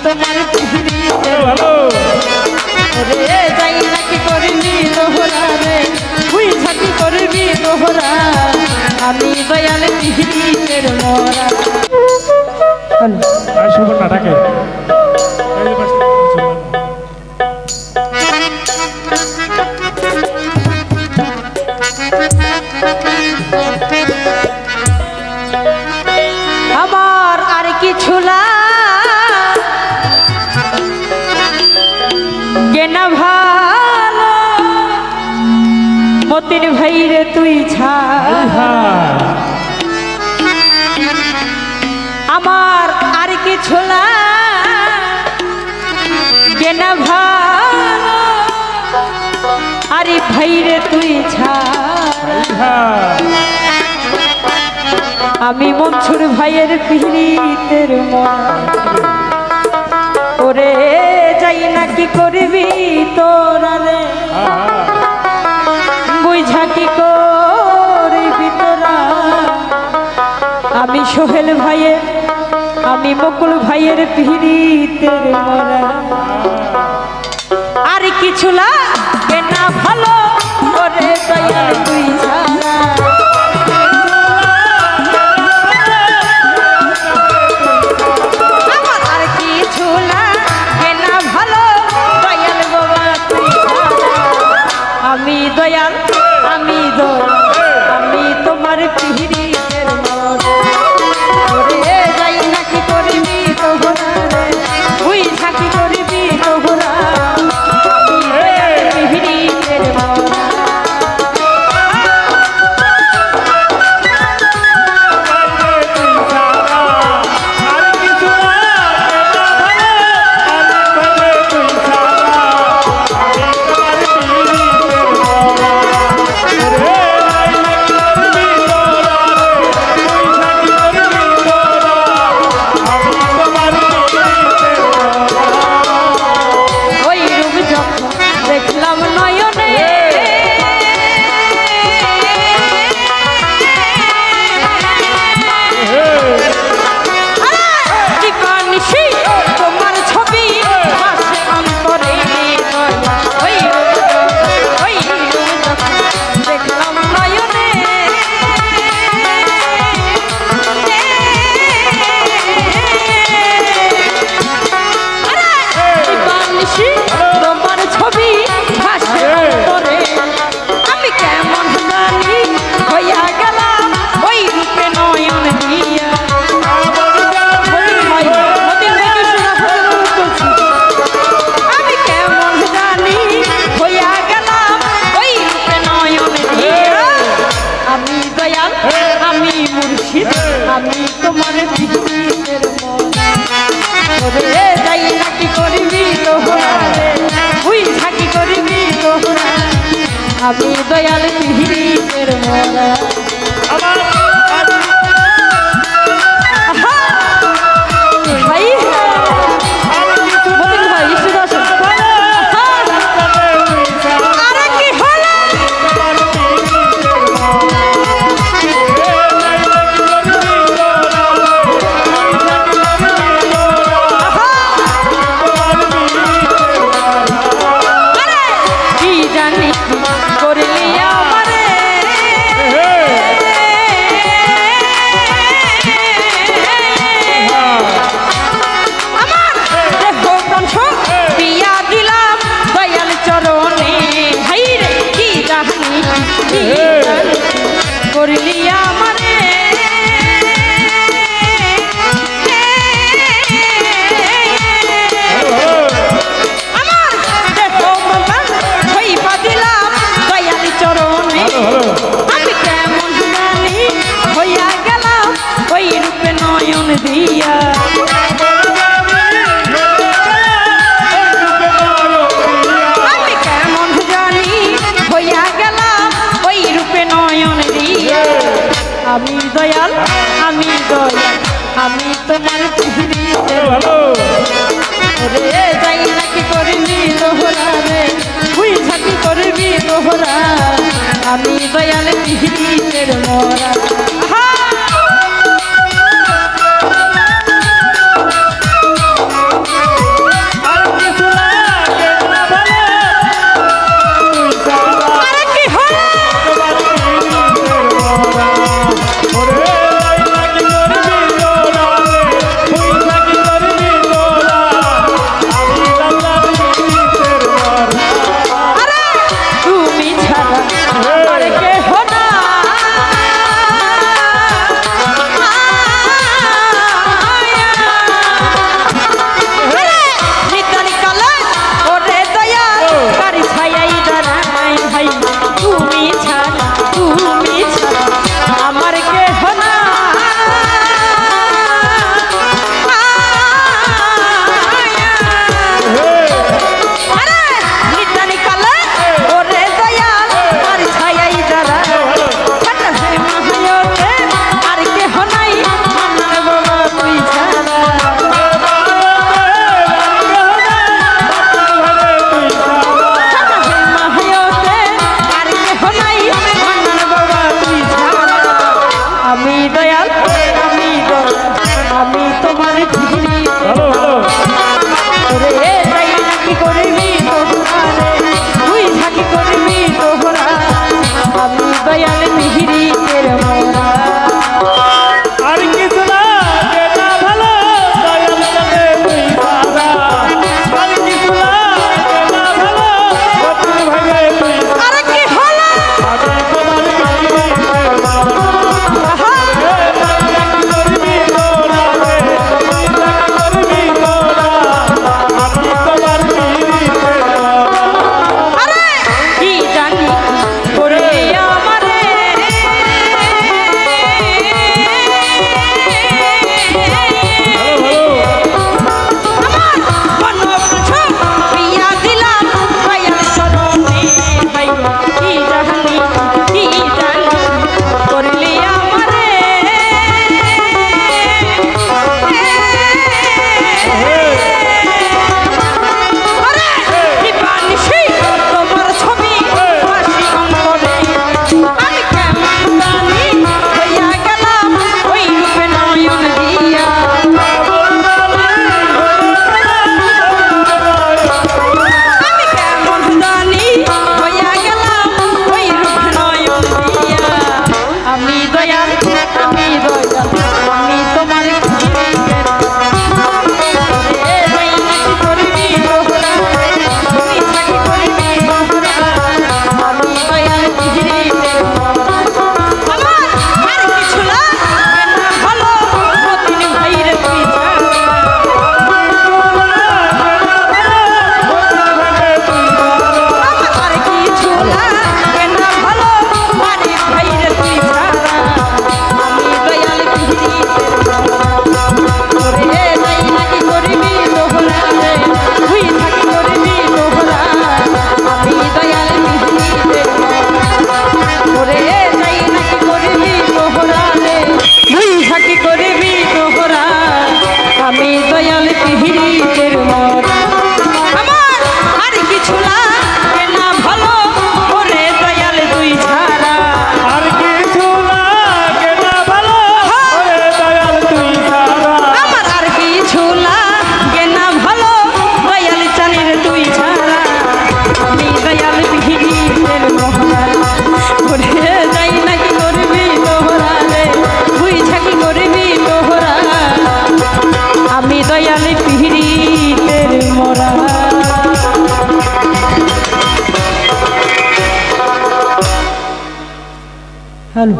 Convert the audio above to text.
তোমার পিড়িতে রে যাই নাকি করবি তোহরা রে তুই থাকি করবি তোহরা আমি দয়াল পিড়িতের মরা সুবর্ণা ডাকে আমার আর কিছু না কেনা ভালো মতির ভাই রে তুই ছাড়া আমার আর কিছু না কেনা ভালো আরে ভাই রে তুই ছাড়া আমি মনসুর ভাইয়ের পিড়িতের মন ওরে যাই নাকি করবি তোরা রে বুঝা কি করবি তোরা আমি সোহেল ভাইয়ের আমি বকুল ভাইয়ের পিড়িতের মরা আর কিছু লাগে না ভালো ওরে দয়াল তুই ছাড়া আমি দয়াল আমি আমি তোমার পিড়িতের মরা ওরে যাই নাকি করবি তোহরা রে তুই থাকি করবি তোহরা আমি দয়াল পিড়িতের মরা আমি তোমার পিড়িতের মরা ওরে যাই নাকি করবি তোহরা রে তুই থাকি করবি তোহরা আমি দয়াল পিড়িতের মরা ভাই ভাই সুদর্শন আরে কি হলো কি জানি করলি আমারে পিহিতের মরা আমার আর কিছু লাগে না ভালো ওরে দয়াল তুই ছাড়া আর কিছু লাগে না ভালো ওরে দয়াল তুই ছাড়া আমার আর কিছু লাগে না ভালো দয়াল চানের তুই ছাড়া আমি দয়াল পিহিতের মরা ওরে যাই নাকি করবি তোহরা রে তুই ঝাঁকি করবি তোহরা আমি দয়াল পিহিতের মরা হ্যালো